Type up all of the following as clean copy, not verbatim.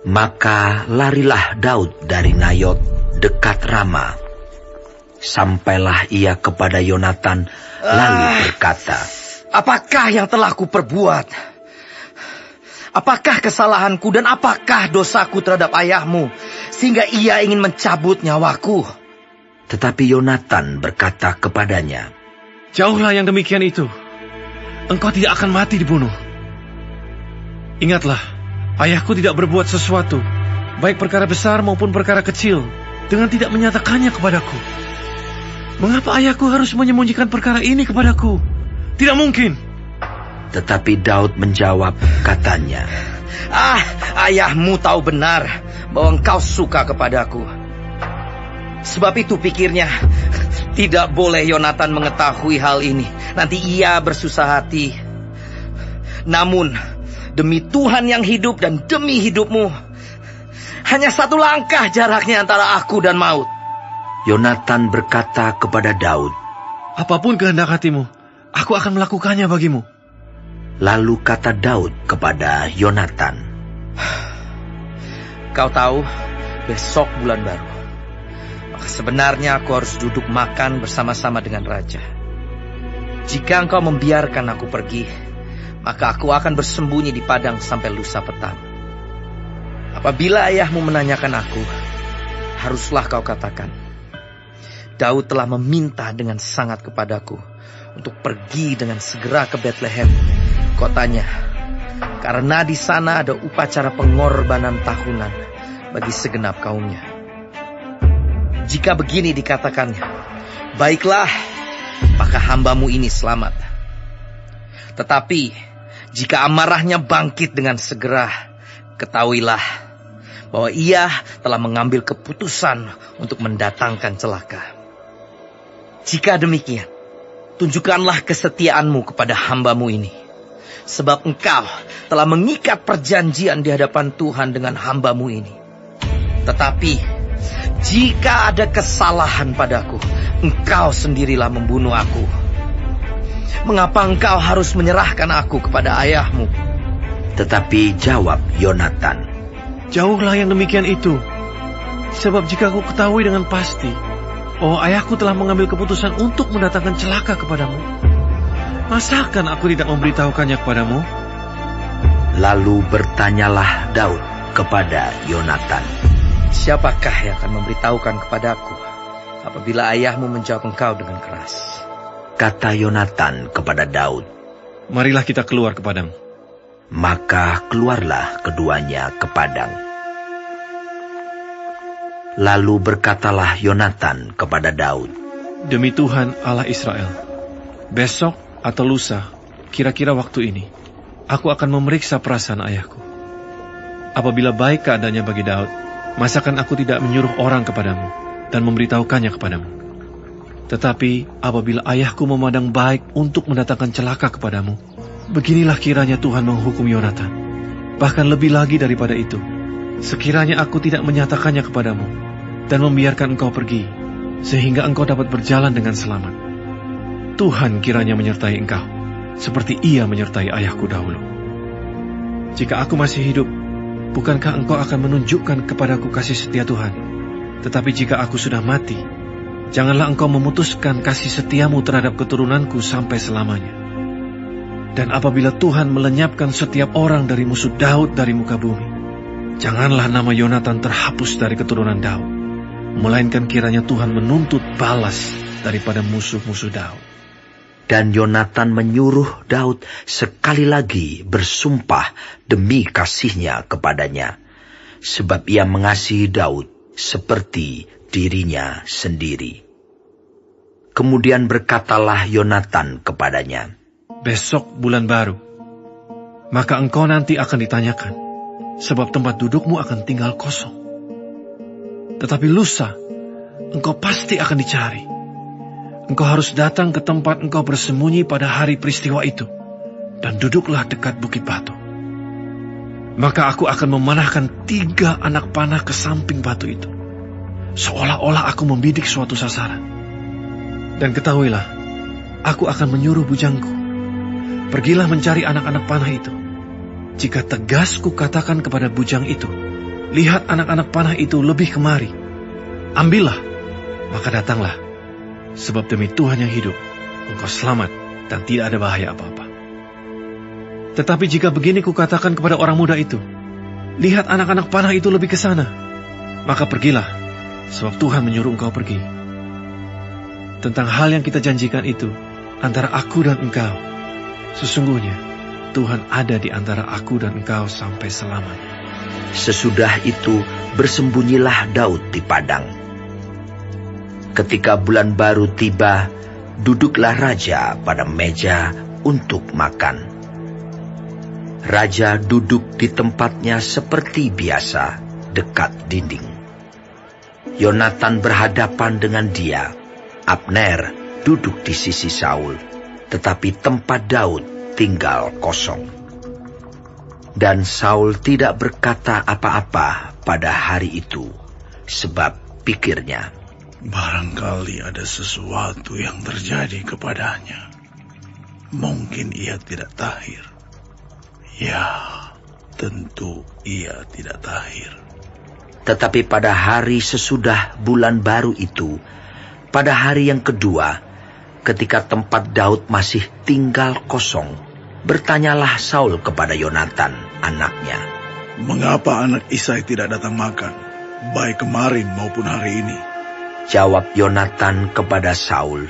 Maka larilah Daud dari Nayot dekat Rama. Sampailah ia kepada Yonatan, lalu berkata, "Apakah yang telah kuperbuat? Apakah kesalahanku dan apakah dosaku terhadap ayahmu, sehingga ia ingin mencabut nyawaku?" Tetapi Yonatan berkata kepadanya, "Jauhlah yang demikian itu. Engkau tidak akan mati dibunuh. Ingatlah, ayahku tidak berbuat sesuatu, baik perkara besar maupun perkara kecil, dengan tidak menyatakannya kepadaku. Mengapa ayahku harus menyembunyikan perkara ini kepadaku? Tidak mungkin." Tetapi Daud menjawab katanya, Ayahmu tahu benar bahwa engkau suka kepadaku. Sebab itu pikirnya, tidak boleh Yonatan mengetahui hal ini. Nanti ia bersusah hati. Namun, demi Tuhan yang hidup dan demi hidupmu, hanya satu langkah jaraknya antara aku dan maut." Yonatan berkata kepada Daud, "Apapun kehendak hatimu, aku akan melakukannya bagimu." Lalu kata Daud kepada Yonatan, "Kau tahu, besok bulan baru. Maka sebenarnya aku harus duduk makan bersama-sama dengan raja. Jika engkau membiarkan aku pergi, maka aku akan bersembunyi di padang sampai lusa petang. Apabila ayahmu menanyakan aku, haruslah kau katakan, Daud telah meminta dengan sangat kepadaku untuk pergi dengan segera ke Betlehem, kotanya, karena di sana ada upacara pengorbanan tahunan bagi segenap kaumnya. Jika begini dikatakannya, baiklah, maka hambamu ini selamat. Tetapi jika amarahnya bangkit dengan segera, ketahuilah bahwa ia telah mengambil keputusan untuk mendatangkan celaka. Jika demikian, tunjukkanlah kesetiaanmu kepada hambamu ini, sebab engkau telah mengikat perjanjian di hadapan Tuhan dengan hambamu ini. Tetapi jika ada kesalahan padaku, engkau sendirilah membunuh aku. Mengapa engkau harus menyerahkan aku kepada ayahmu?" Tetapi jawab Yonatan, "Jauhlah yang demikian itu. Sebab jika aku ketahui dengan pasti bahwa ayahku telah mengambil keputusan untuk mendatangkan celaka kepadamu, masakan aku tidak memberitahukannya kepadamu?" Lalu bertanyalah Daud kepada Yonatan, "Siapakah yang akan memberitahukan kepadaku apabila ayahmu menjawab engkau dengan keras?" Kata Yonatan kepada Daud, "Marilah kita keluar ke padang." Maka keluarlah keduanya ke padang. Lalu berkatalah Yonatan kepada Daud, "Demi Tuhan Allah Israel, besok atau lusa, kira-kira waktu ini, aku akan memeriksa perasaan ayahku. Apabila baik keadaannya bagi Daud, masakan aku tidak menyuruh orang kepadamu dan memberitahukannya kepadamu? Tetapi apabila ayahku memandang baik untuk mendatangkan celaka kepadamu, beginilah kiranya Tuhan menghukum Yonatan. Bahkan lebih lagi daripada itu, sekiranya aku tidak menyatakannya kepadamu dan membiarkan engkau pergi, sehingga engkau dapat berjalan dengan selamat. Tuhan kiranya menyertai engkau, seperti ia menyertai ayahku dahulu. Jika aku masih hidup, bukankah engkau akan menunjukkan kepadaku kasih setia Tuhan? Tetapi jika aku sudah mati, janganlah engkau memutuskan kasih setiamu terhadap keturunanku sampai selamanya. Dan apabila Tuhan melenyapkan setiap orang dari musuh Daud dari muka bumi, janganlah nama Yonatan terhapus dari keturunan Daud, melainkan kiranya Tuhan menuntut balas daripada musuh-musuh Daud." Dan Yonatan menyuruh Daud sekali lagi bersumpah demi kasihnya kepadanya, sebab ia mengasihi Daud seperti dirinya sendiri. Kemudian berkatalah Yonatan kepadanya, "Besok bulan baru, maka engkau nanti akan ditanyakan, sebab tempat dudukmu akan tinggal kosong. Tetapi lusa, engkau pasti akan dicari. Engkau harus datang ke tempat engkau bersembunyi pada hari peristiwa itu, dan duduklah dekat bukit batu. Maka aku akan memanahkan 3 anak panah ke samping batu itu, seolah-olah aku membidik suatu sasaran. Dan ketahuilah, aku akan menyuruh bujangku, pergilah mencari anak-anak panah itu. Jika tegas ku katakan kepada bujang itu, lihat anak-anak panah itu lebih kemari. Ambillah, maka datanglah. Sebab demi Tuhan yang hidup, engkau selamat dan tidak ada bahaya apa-apa. Tetapi jika begini kukatakan kepada orang muda itu, lihat anak-anak panah itu lebih ke sana, maka pergilah, sebab Tuhan menyuruh engkau pergi. Tentang hal yang kita janjikan itu, antara aku dan engkau, sesungguhnya Tuhan ada di antara aku dan engkau sampai selamanya. Sesudah itu bersembunyilah Daud di padang. Ketika bulan baru tiba, duduklah raja pada meja untuk makan. Raja duduk di tempatnya seperti biasa, dekat dinding. Yonatan berhadapan dengan dia. Abner duduk di sisi Saul, tetapi tempat Daud tinggal kosong. Dan Saul tidak berkata apa-apa pada hari itu, sebab pikirnya, barangkali ada sesuatu yang terjadi kepadanya. Mungkin ia tidak tahir. Ya, tentu ia tidak tahir. Tetapi pada hari sesudah bulan baru itu, pada hari yang kedua, ketika tempat Daud masih tinggal kosong, bertanyalah Saul kepada Yonatan, anaknya. Mengapa anak Isai tidak datang makan, baik kemarin maupun hari ini? Jawab Yonatan kepada Saul,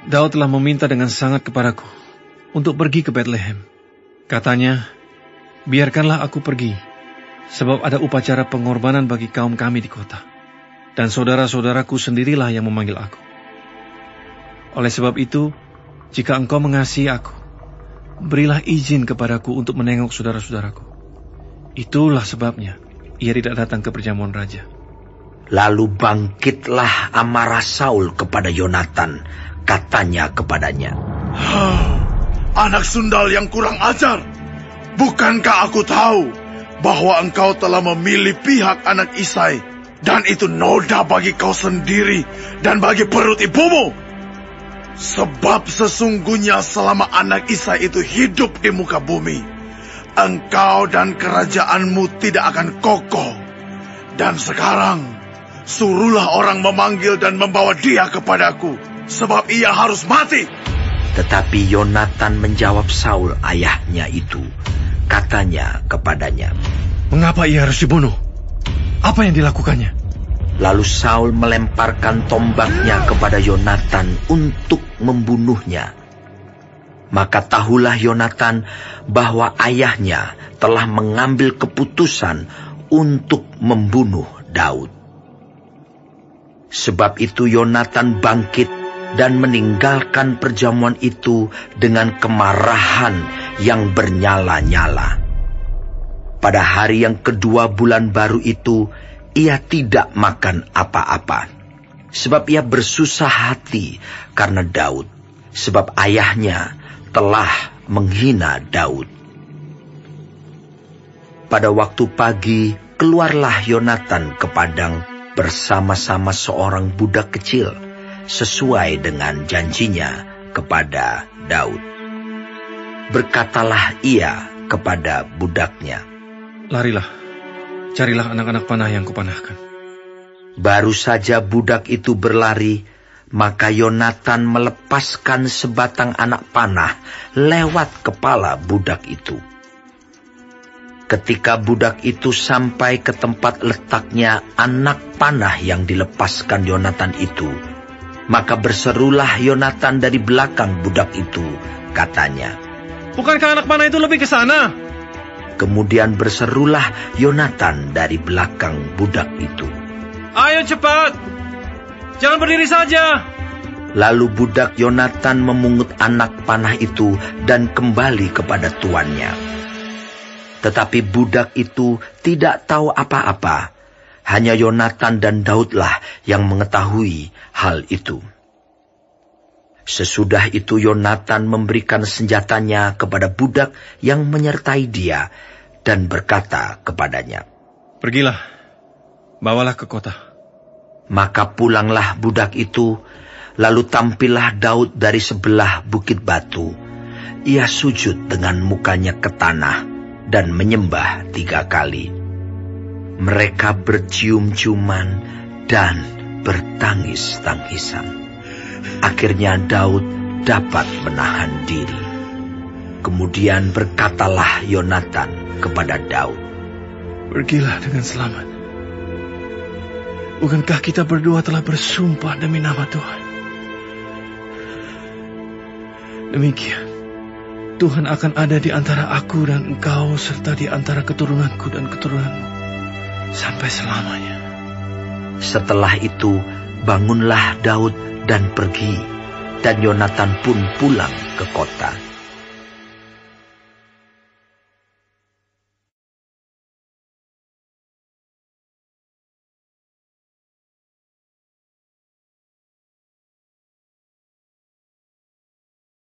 Daud telah meminta dengan sangat kepadaku untuk pergi ke Betlehem. Katanya, biarkanlah aku pergi, sebab ada upacara pengorbanan bagi kaum kami di kota. Dan saudara-saudaraku sendirilah yang memanggil aku. Oleh sebab itu, jika engkau mengasihi aku, berilah izin kepadaku untuk menengok saudara-saudaraku. Itulah sebabnya ia tidak datang ke perjamuan raja. Lalu bangkitlah amarah Saul kepada Yonatan, katanya kepadanya, Anak sundal yang kurang ajar, bukankah aku tahu bahwa engkau telah memilih pihak anak Isai, dan itu noda bagi kau sendiri dan bagi perut ibumu? Sebab sesungguhnya selama anak Isai itu hidup di muka bumi, engkau dan kerajaanmu tidak akan kokoh. Dan sekarang, suruhlah orang memanggil dan membawa dia kepadaku, sebab ia harus mati. Tetapi Yonatan menjawab Saul ayahnya itu, katanya kepadanya, Mengapa ia harus dibunuh? Apa yang dilakukannya? Lalu Saul melemparkan tombaknya kepada Yonatan untuk membunuhnya. Maka tahulah Yonatan bahwa ayahnya telah mengambil keputusan untuk membunuh Daud. Sebab itu Yonatan bangkit dan meninggalkan perjamuan itu dengan kemarahan yang bernyala-nyala. Pada hari yang kedua bulan baru itu, ia tidak makan apa-apa. Sebab ia bersusah hati karena Daud, sebab ayahnya telah menghina Daud. Pada waktu pagi, keluarlah Yonatan ke padang bersama-sama seorang budak kecil, sesuai dengan janjinya kepada Daud. Berkatalah ia kepada budaknya, Larilah, carilah anak-anak panah yang kupanahkan. Baru saja budak itu berlari, maka Yonatan melepaskan sebatang anak panah lewat kepala budak itu. Ketika budak itu sampai ke tempat letaknya anak panah yang dilepaskan Yonatan itu, maka berserulah Yonatan dari belakang budak itu, katanya, Bukankah anak panah itu lebih ke sana? Kemudian berserulah Yonatan dari belakang budak itu, Ayo cepat, jangan berdiri saja. Lalu budak Yonatan memungut anak panah itu dan kembali kepada tuannya. Tetapi budak itu tidak tahu apa-apa. Hanya Yonatan dan Daudlah yang mengetahui hal itu. Sesudah itu Yonatan memberikan senjatanya kepada budak yang menyertai dia dan berkata kepadanya, Pergilah, bawalah ke kota. Maka pulanglah budak itu, lalu tampillah Daud dari sebelah bukit batu. Ia sujud dengan mukanya ke tanah dan menyembah 3 kali. Mereka bercium-ciuman dan bertangis-tangisan. Akhirnya Daud dapat menahan diri. Kemudian berkatalah Yonatan kepada Daud, "Pergilah dengan selamat. Bukankah kita berdua telah bersumpah demi nama Tuhan? Demikian, Tuhan akan ada di antara aku dan engkau, serta di antara keturunanku dan keturunanmu, sampai selamanya." Setelah itu, bangunlah Daud dan pergi, dan Yonatan pun pulang ke kota.